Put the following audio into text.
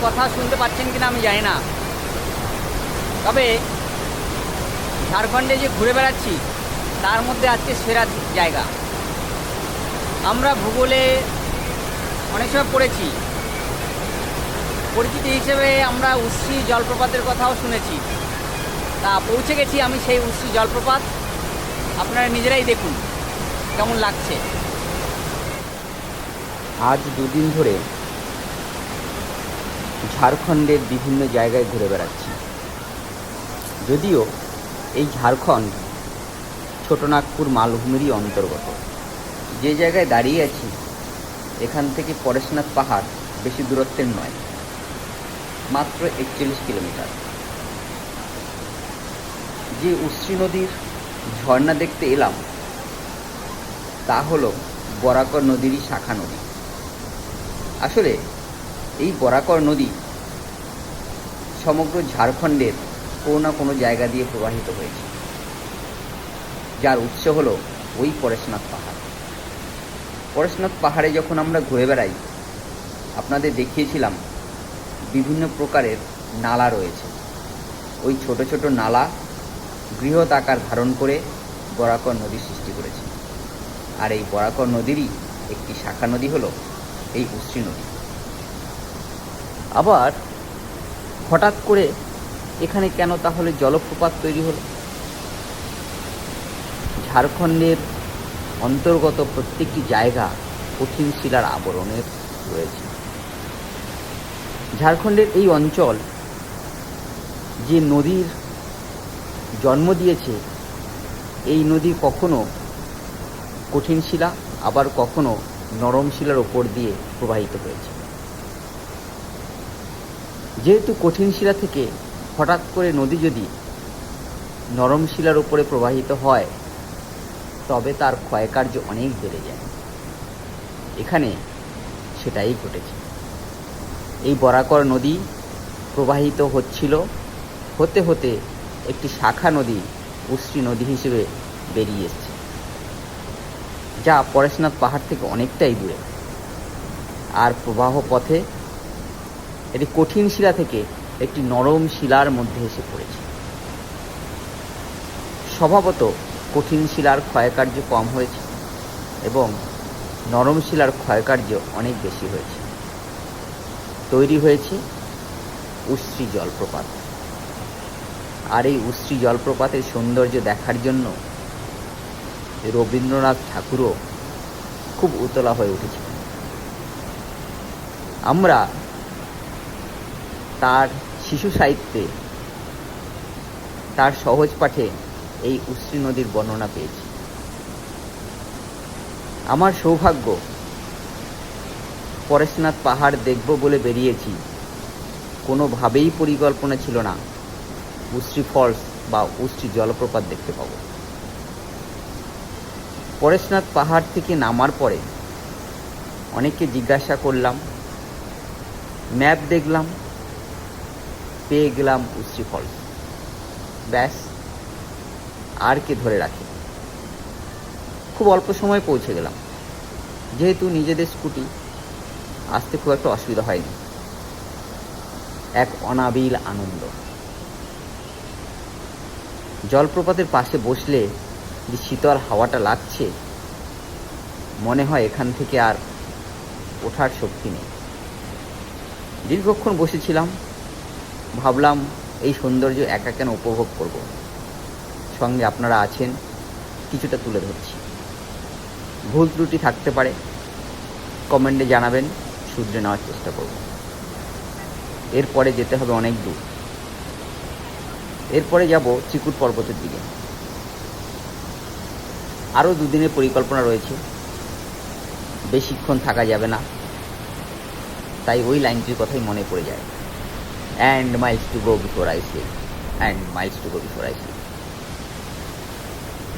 কথা শুনতে পাচ্ছেন কিনা আমি জানি না, তবে ঝাড়খণ্ডে যে ঘুরে বেড়াচ্ছি তার মধ্যে আজকে সেরা জায়গা। আমরা ভূগোলে অনেক সময় পড়েছি, পরিচিতি হিসেবে আমরা উশ্রী জলপ্রপাতের কথাও শুনেছি। তা পৌঁছে গেছি আমি সেই উশ্রী জলপ্রপাত, আপনারা নিজেরাই দেখুন কেমন লাগছে। আজ দুদিন ধরে ঝাড়খণ্ডের বিভিন্ন জায়গায় ঘুরে বেড়াচ্ছি। যদিও এই ঝাড়খণ্ড ছোটনাগপুর মালভূমিরই অন্তর্গত। যে জায়গায় দাঁড়িয়ে আছি এখান থেকে পরেশনাথ পাহাড় বেশি দূরত্বের নয়, মাত্র 41 কিলোমিটার। যে উশ্রী নদীর ঝর্ণা দেখতে এলাম তা হলো বরাকর নদীরই শাখা নদী। আসলে এই বরাকর নদী সমগ্র ঝাড়খণ্ডের কোনো না কোনো জায়গা দিয়ে প্রবাহিত হয়েছে, যার উৎস হলো ওই পরেশনাথ পাহাড়। পরেশনাথ পাহাড়ে যখন আমরা ঘুরে বেড়াই আপনাদের দেখিয়েছিলাম বিভিন্ন প্রকারের নালা রয়েছে। ওই ছোট ছোট নালা বৃহৎ আকার ধারণ করে বরাকর নদীর সৃষ্টি করেছে। আর এই বরাকর নদীরই একটি শাখা নদী হলো এই উশ্রী নদী। আবার হঠাৎ করে এখানে কেন তাহলে জলপ্রপাত তৈরি হলো? ঝাড়খণ্ডের অন্তর্গত প্রত্যেকটি জায়গা কঠিন শিলার আবরণের রয়েছে। ঝাড়খণ্ডের এই অঞ্চল যে নদীর জন্ম দিয়েছে, এই নদী কখনো কঠিন শিলা আবার কখনো নরম শিলার ওপর দিয়ে প্রবাহিত হয়েছে। যেহেতু কঠিন শিলা থেকে হঠাৎ করে নদী যদি নরম শিলার উপরে প্রবাহিত হয় তবে তার ক্ষয়কার্য অনেক বেড়ে যায়। এখানে সেটাই ঘটেছে। এই বরাকর নদী প্রবাহিত হচ্ছিল, হতে হতে একটি শাখা নদী উশ্রী নদী হিসেবে বেরিয়ে এসেছে, যা পরেশনাথ পাহাড় থেকে অনেকটাই দূরে। আর প্রবাহ পথে এটি কঠিন শিলা থেকে একটি নরম শিলার মধ্যে এসে পড়েছে। স্বভাবত কঠিন শিলার ক্ষয়কার্য কম হয়েছে এবং নরম শিলার ক্ষয়কার্য অনেক বেশি হয়েছে। তৈরি হয়েছে উশ্রী জলপ্রপাত। আর এই উশ্রী জলপ্রপাতের সৌন্দর্য দেখার জন্য রবীন্দ্রনাথ ঠাকুরও খুব উতলা হয়ে উঠেছিলেন। আমরা তার শিশু সাহিত্যে তার সহজ পাঠে এই উশ্রী নদীর বর্ণনা পেয়েছি। আমার সৌভাগ্য, পরেশনাথ পাহাড় দেখব বলে বেরিয়েছি, কোনোভাবেই পরিকল্পনা ছিল না উশ্রী ফলস বা উশ্রী জলপ্রপাত দেখতে পাবো। পরেশনাথ পাহাড় থেকে নামার পরে অনেককে জিজ্ঞাসা করলাম, ম্যাপ দেখলাম, পেয়ে গেলাম উশ্রী ফলস। ব্যাস, আর কে ধরে রাখে। খুব অল্প সময় পৌঁছে গেলাম। যেহেতু নিজেদের স্কুটি, আসতে খুব একটা অসুবিধা হয়নি। এক অনাবিল আনন্দ। জলপ্রপাতের পাশে বসলে যে শীতল হাওয়াটা লাগছে, মনে হয় এখান থেকে আর ওঠার শক্তি নেই। দীর্ঘক্ষণ বসেছিলাম, ভাবলাম এই সৌন্দর্য একা কেন উপভোগ করব, সঙ্গে আপনারা আছেন, কিছুটা তুলে ধরছি। ভুল ত্রুটি থাকতে পারে, কমেন্টে জানাবেন, শুধরে নেওয়ার চেষ্টা করব। এরপরে যেতে হবে অনেক দূর। এরপরে যাব চিকুট পর্বতের দিকে। আরও দুদিনের পরিকল্পনা রয়েছে, বেশিক্ষণ থাকা যাবে না, তাই ওই লাইনটির কথাই মনে পড়ে যায়। And Miles to go before I sleep, and Miles to go before I sleep.